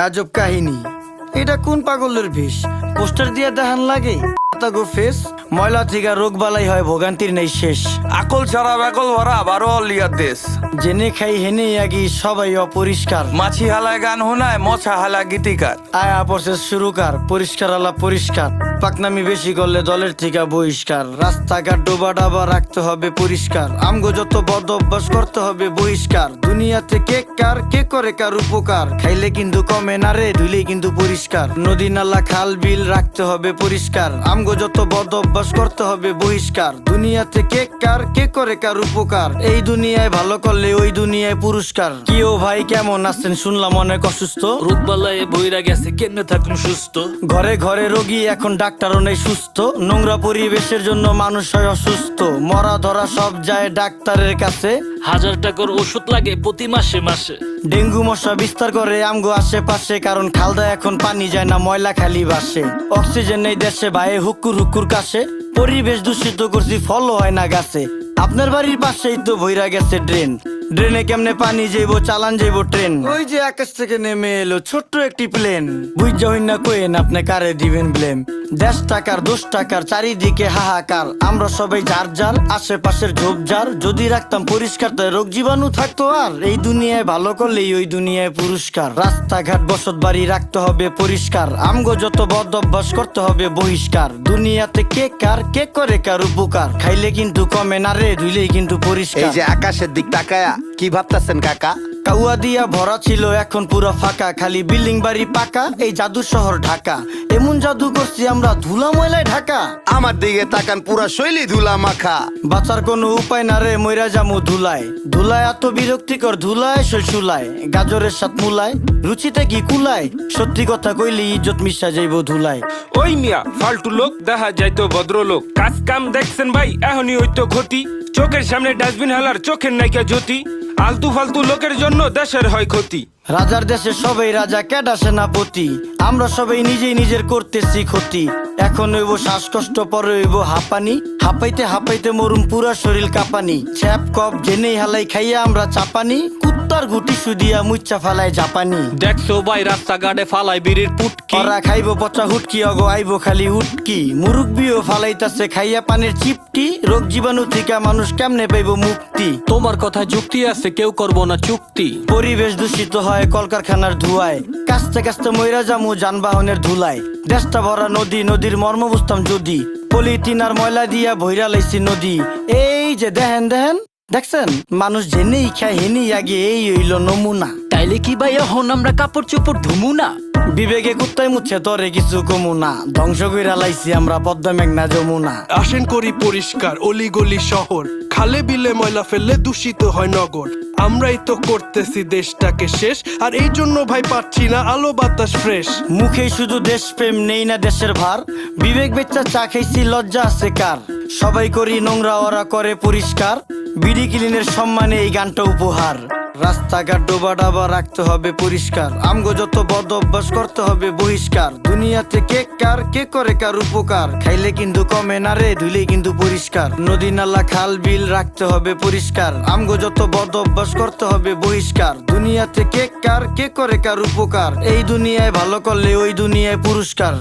আজব কাহিনী, এটা কোন পাগলের বেশ? পোস্টার দিয়ে দেখান লাগে গো ফেস, ময়লা থেকে রোগ বালাই হয়, ভোগান্তির নেই শেষ। আকল ছাড়া বেকল ভরা 12 লিয়ার দেশ। জেনে খাই হেনে আগি সবাই অপরিষ্কার। মাছি হালায় গান শোনায়, মশা হালা গীতিকার। আয়া প্রসেস শুরু কার, পরিষ্কার আলা পরিষ্কার। পাকনামি বেশি করলে দলের থেকে বহিষ্কার। রাস্তাঘাট ডোবা ডাবা রাখতে হবে পরিষ্কার। আমগো যত বদ অভ্যাস করতে হবে বহিষ্কার। দুনিয়াতে কে কার কে করে কার উপকার, খাইলে কিন্তু কমে না রে, ধুইলে কিন্তু পরিষ্কার। নদী নালা খাল বিল রাখতে হবে পরিষ্কার। আমগো যত বদ অভ্যাস করতে হবে বহিষ্কার। দুনিয়াতে কে কার কে করে কার উপকার, এই দুনিয়ায় ভালো করলে ওই দুনিয়ায় পুরস্কার। কি ও ভাই কেমন আছেন? শুনলাম অনেক অসুস্থ। রোগবালায় বইরা গেছে, কেমনে থাকুন সুস্থ? ঘরে ঘরে রোগী, এখন ডাক্তারও নেই সুস্থ। নোংরা পরিবেশের জন্য মানুষ হয় অসুস্থ। মরা ধরা সব যায় ডাক্তারের কাছে। 1000 টাকার ওষুধ লাগে প্রতি মাসে মাসে। ডেঙ্গু মশা বিস্তার করে আমগো আশেপাশে, কারণ খালদা এখন পানি যায় না, ময়লা খালি বাসে। অক্সিজেন নেই দেশে, ভাই হুকুর হুকুর কাশে। পরিবেশ দূষিত করছি, ফলও হয় না গাছে। আপনার বাড়ির পাশেই তো ভইরা গেছে ড্রেন। ড্রেনে কেমনে পানি যাইবো, চালান যাইবো ট্রেন। ওই যে আকাশ থেকে নেমে এলো ছোট্ট একটি প্লেন। বুঝা হই না কোয়েন আপনি কারে দিবেন ব্লেম। 10 টাকার 10 টাকার চারিদিকে হাহাকার। আমরা সবাই যার যার আশেপাশের ঝোপঝাড় যদি রাখতাম পরিষ্কার, তাই রোগ জীবাণু থাকতো আর। এই দুনিয়ায় ভালো করলেই ওই দুনিয়ায় পুরস্কার। রাস্তাঘাট বসত বাড়ি রাখতে হবে পরিষ্কার। আমগো যত বদ অভ্যাস করতে হবে বহিষ্কার। দুনিয়াতে কে কার কে করে কার উপকার, খাইলে কিন্তু কমে না রে, ধুইলেই কিন্তু এই পরিষ্কার। যে আকাশের দিক তাকায়া কি ভাবতাছেন কাকা? কাউয়া দিয়া ভরা ছিল, এখন পুরো ফাঁকা। খালি বিল্ডিং বাড়ি পাকা, এই জাদু শহর ঢাকা। এমন জাদু করছি আমরা, ধুলা ময়লায় ঢাকা। আমার দিকে তাকান, পুরা শৈলী ধুলা মাখা। বাঁচার কোনো উপায় না রে, মইরা জামু ধুলায়। ধুলায় এত বিরক্তিকর, ধুলায় শৈশুলায়। গাজরের সাথ মুলায়, রুচিতে কি কুলায়? সত্যি কথা কইলি ইজ্জত মিশা যাইব ধুলায়। ওই মিয়া ফালতু লোক, দেখা যাইতো ভদ্রলোক। কাজ কাম দেখছেন ভাই, এখনই হইতো ক্ষতি। চোখের সামনে ডাস্টবিন হালার, চোখের নাইকা জ্যোতি। আলতু ফালতু লোকের জন্য দেশের হয় ক্ষতি। রাজার দেশে সবাই রাজা, কেডা সেনাপতি। আমরা সবাই নিজেই নিজের করতেছি ক্ষতি। এখন হইব শ্বাসকষ্ট, পরে হইব হাঁপানি। হাঁপাইতে হাঁপাইতে মরুম, পুরা শরীর কাঁপানি। ছ্যাপ কপ জেনেই হালাই খাইয়া আমরা চাপানি। কুত্তার গুটি সুদিয়া মুচ্চা ফালায় জাপানি। দেখছো ভাই রাস্তাঘাটে ফালাই বিড়ির পুটকি। ওরা খাইব পচা হুটকি, অগো আইব খালি উটকি। মুরুব্বিও ফালাইতাছে খাইয়া পানির চিপটি। রোগ জীবাণু থেকে মানুষ কেমনে পাইব মুক্তি? তোমার কথা যুক্তি আছে, কেউ করবো না চুক্তি। পরিবেশ দূষিত হয় কলকারখানার ধুয়ায়। কাস্তে কাস্তে মইরা জামু যানবাহনের ধুলায়। দেশটা ভরা নদী, নদীর মর্ম বুঝতাম যদি। পলিথিন আর ময়লা দিয়া ভইরা লাইছি নদী। এই যে দেখেন দেখেন, দেখছেন মানুষ জেনেই খায় হেনেই আগে, এই হইল নমুনা। তাইলে কি ভাই এখন আমরা কাপড় চোপড় ধুমু না? বিবেকে কুত্তায় মুচ্ছে তরে কিছু কমু না। ধ্বংস কইরা লাইছি আমরা পদ্মা মেঘনা যমুনা। আসেন করি পরিষ্কার অলি গলি শহর। খালে বিলে ময়লা ফেললে দূষিত হয় নগর। আমরাই তো করতেছি দেশটাকে শেষ, আর এই জন্য ভাই পাচ্ছি না আলো বাতাস ফ্রেশ। মুখে শুধু দেশপ্রেম, নেই না দেশের ভার। বিবেক বেচ্চা চা খাইছি, লজ্জা আছে কার? সবাই করি নোংরা, ওরা করে পরিষ্কার। বিডি ক্লিনের সম্মানে এই গানটা উপহার। রাস্তাঘাট ডোবা ডাবা রাখতে হবে পরিষ্কার। আমগো যত বদ অভ্যাস করতে হবে বহিষ্কার। দুনিয়াতে কে কার কে করে কার উপকার, খাইলে কিন্তু কমে না রে, ধুইলেই কিন্তু পরিষ্কার। নদী নালা খাল বিল রাখতে হবে পরিষ্কার। আমগো যত বদ অভ্যাস করতে হবে বহিষ্কার। দুনিয়াতে কে কার কে করে কার উপকার, এই দুনিয়ায় ভালো করলে ওই দুনিয়ায় পুরস্কার।